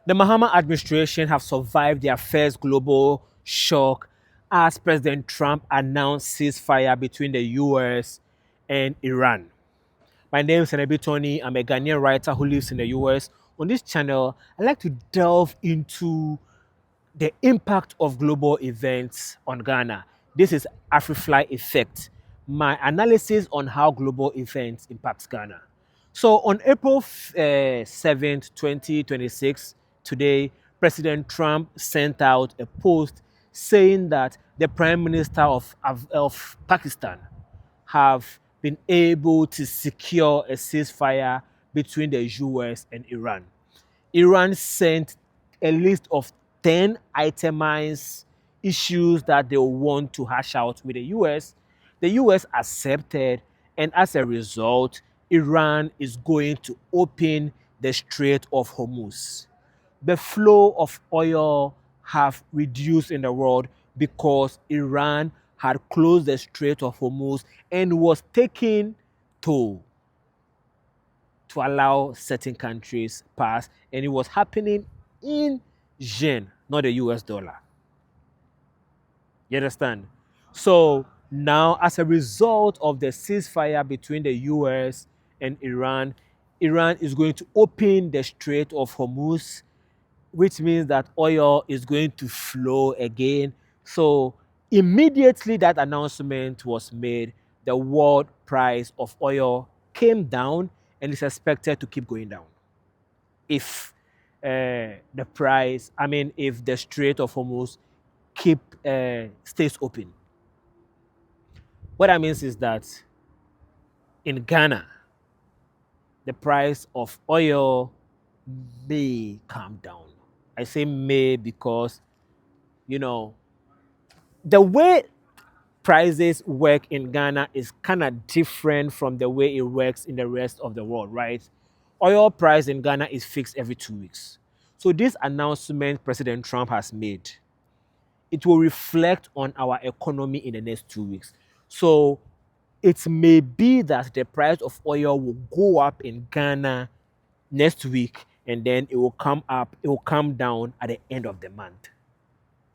The Mahama administration have survived their first global shock as President Trump announced ceasefire between the US and Iran. My name is Nenebi Tony. I'm a Ghanaian writer who lives in the US. On this channel, I like to delve into the impact of global events on Ghana. This is AfriFly Effect, my analysis on how global events impact Ghana. So on April 7th, 2026, today, President Trump sent out a post saying that the Prime Minister of Pakistan have been able to secure a ceasefire between the US and Iran. Iran sent a list of 10 itemized issues that they want to hash out with the US. The US accepted, and as a result, Iran is going to open the Strait of Hormuz. The flow of oil have reduced in the world because Iran had closed the Strait of Hormuz and was taking toll to allow certain countries pass, and it was happening in yen, not the US dollar. You understand? So now, as a result of the ceasefire between the US and Iran, Iran is going to open the Strait of Hormuz, which means that oil is going to flow again. So immediately that announcement was made, the world price of oil came down and is expected to keep going down if the price, if the Strait of Hormuz stays open. What that means is that in Ghana, the price of oil may come down. I say may because, you know, the way prices work in Ghana is kind of different from the way it works in the rest of the world, right? Oil price in Ghana is fixed every 2 weeks. So this announcement President Trump has made, it will reflect on our economy in the next 2 weeks. So it may be that the price of oil will go up in Ghana next week, and then it will come down at the end of the month.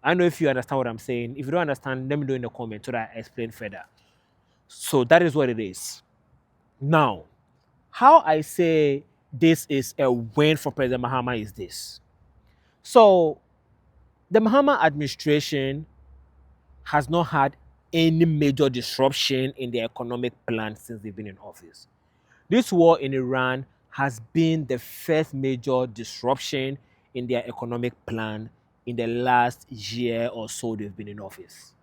I don't know if you understand what I'm saying. If you don't understand, let me know in the comments so that I explain further. So that is what it is. Now, how I say this is a win for President Mahama is this. So the Mahama administration has not had any major disruption in the economic plan since they've been in office. This war in Iran has been the first major disruption in their economic plan in the last year or so they've been in office.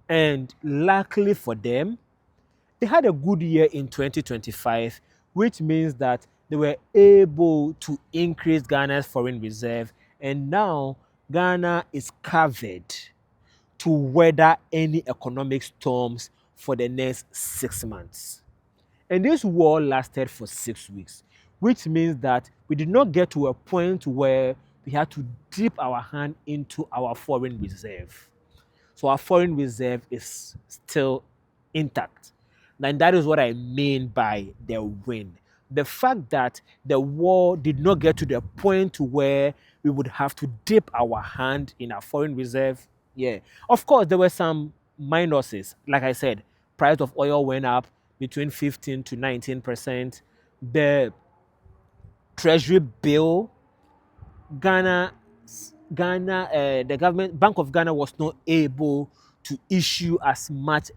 And luckily for them, they had a good year in 2025, which means that they were able to increase Ghana's foreign reserve, and now Ghana is covered to weather any economic storms for the next 6 months. And this war lasted for 6 weeks, which means that we did not get to a point where we had to dip our hand into our foreign reserve. So our foreign reserve is still intact. And that is what I mean by the win. The fact that the war did not get to the point where we would have to dip our hand in our foreign reserve. Yeah. Of course, there were some minuses. Like I said, price of oil went up between 15 to 19%. The treasury bill, Ghana, the government, Bank of Ghana was not able to issue as much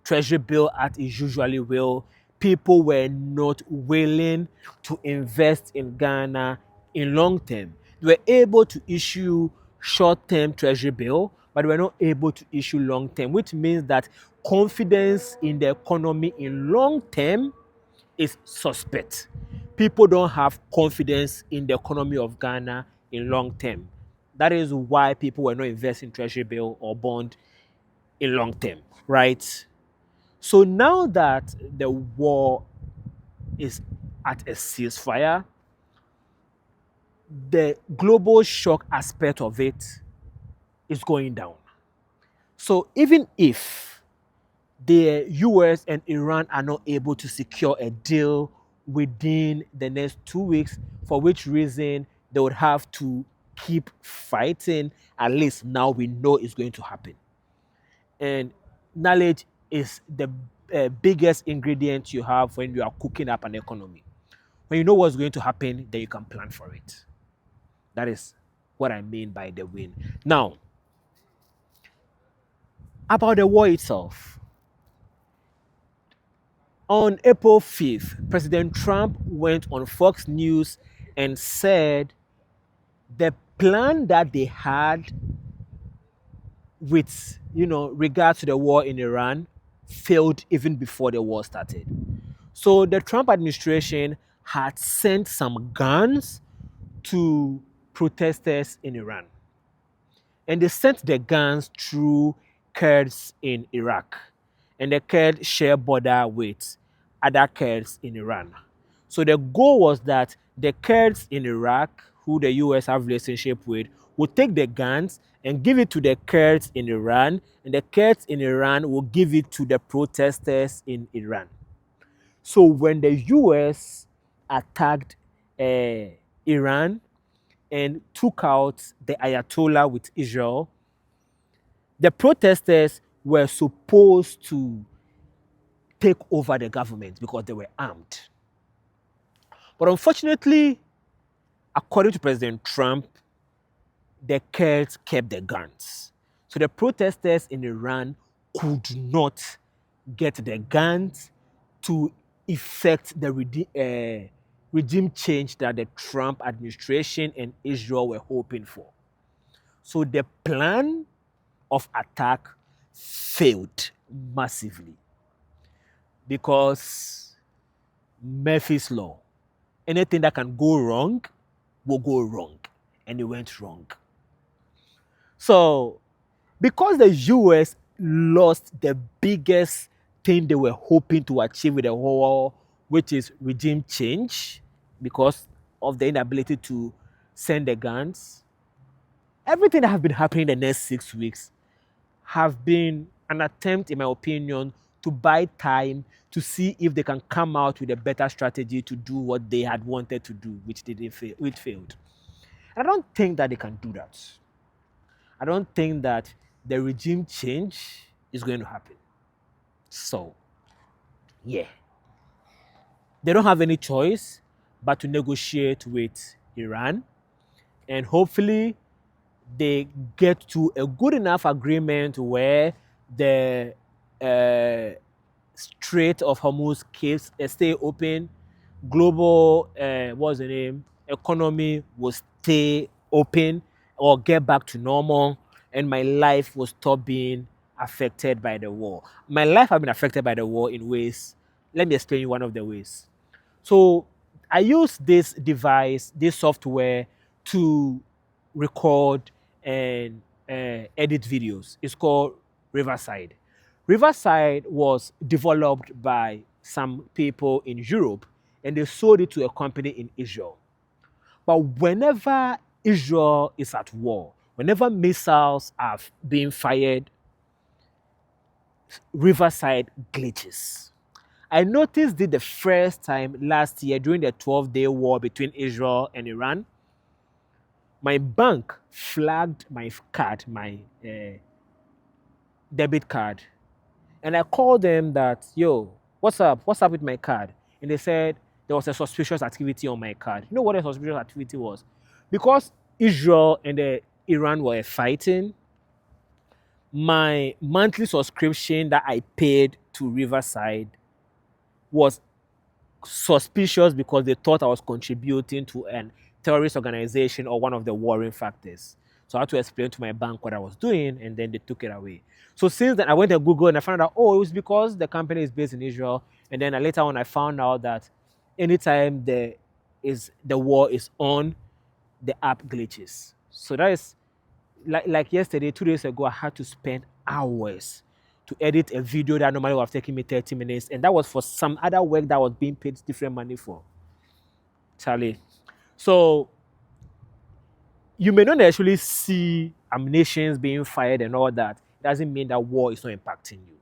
treasury bill as it usually will. People were not willing to invest in Ghana in long term. They were able to issue short-term treasury bill, but they were not able to issue long-term, which means that confidence in the economy in long term is suspect. People don't have confidence in the economy of Ghana in long term. That is why people were not investing in treasury bill or bond in long term, right? So now that the war is at a ceasefire, the global shock aspect of it is going down. So even if the US and Iran are not able to secure a deal within the next 2 weeks, for which reason they would have to keep fighting. At least now we know it's going to happen. And knowledge is the biggest ingredient you have when you are cooking up an economy. When you know what's going to happen, then you can plan for it. That is what I mean by the win. Now, about the war itself. On April 5th, President Trump went on Fox News and said the plan that they had with, regard to the war in Iran failed even before the war started. So the Trump administration had sent some guns to protesters in Iran. And they sent the guns through Kurds in Iraq. And the Kurds share border with other Kurds in Iran. So the goal was that the Kurds in Iraq, who the US have relationship with, would take the guns and give it to the Kurds in Iran, and the Kurds in Iran will give it to the protesters in Iran. So when the US attacked Iran and took out the Ayatollah with Israel, the protesters were supposed to take over the government because they were armed. But unfortunately, according to President Trump, the Kurds kept the guns. So the protesters in Iran could not get the guns to effect the regime change that the Trump administration and Israel were hoping for. So the plan of attack failed massively because Murphy's Law, anything that can go wrong will go wrong, and it went wrong. So because the US lost the biggest thing they were hoping to achieve with the war, which is regime change, because of the inability to send the guns, everything that has been happening in the next 6 weeks have been an attempt, in my opinion, to buy time to see if they can come out with a better strategy to do what they had wanted to do, which failed. And I don't think that they can do that. I don't think that the regime change is going to happen. So, yeah. They don't have any choice but to negotiate with Iran. And hopefully, they get to a good enough agreement where the Strait of Hormuz keeps stay open, global economy will stay open or get back to normal, and my life will stop being affected by the war. My life has been affected by the war in ways. Let me explain you one of the ways. So I use this device, this software, to record and edit videos. It's called Riverside. Riverside was developed by some people in Europe, and they sold it to a company in Israel. But whenever Israel is at war, whenever missiles are being fired, Riverside glitches. I noticed it the first time last year during the 12-day war between Israel and Iran. My bank flagged my card, my debit card. And I called them that, yo, what's up? What's up with my card? And they said there was a suspicious activity on my card. You know what the suspicious activity was? Because Israel and Iran were fighting, my monthly subscription that I paid to Riverside was suspicious because they thought I was contributing to a terrorist organization or one of the warring factors. So I had to explain to my bank what I was doing, and then they took it away. So since then, I went to Google and I found out, oh, it was because the company is based in Israel. And then later on, I found out that anytime the war is on, the app glitches. So that is like yesterday, 2 days ago, I had to spend hours to edit a video that normally would have taken me 30 minutes. And that was for some other work that was being paid different money for. Charlie. So you may not actually see ammunitions being fired and all that. It doesn't mean that war is not impacting you.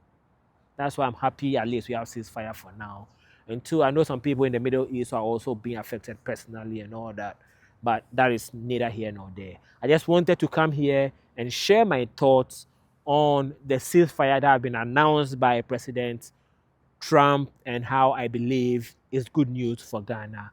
That's why I'm happy at least we have ceasefire for now. And two, I know some people in the Middle East are also being affected personally and all that, but that is neither here nor there. I just wanted to come here and share my thoughts on the ceasefire that have been announced by President Trump and how I believe is good news for Ghana,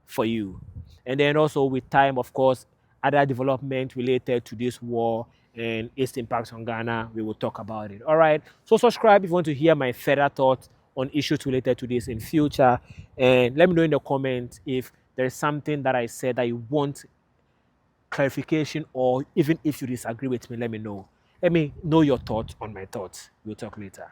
for you. And then also with time, of course, other development related to this war and its impacts on Ghana, we will talk about it. All right. So subscribe if you want to hear my further thoughts on issues related to this in future. And let me know in the comments if there's something that I said that you want clarification, or even if you disagree with me, let me know. Let me know your thoughts on my thoughts. We'll talk later.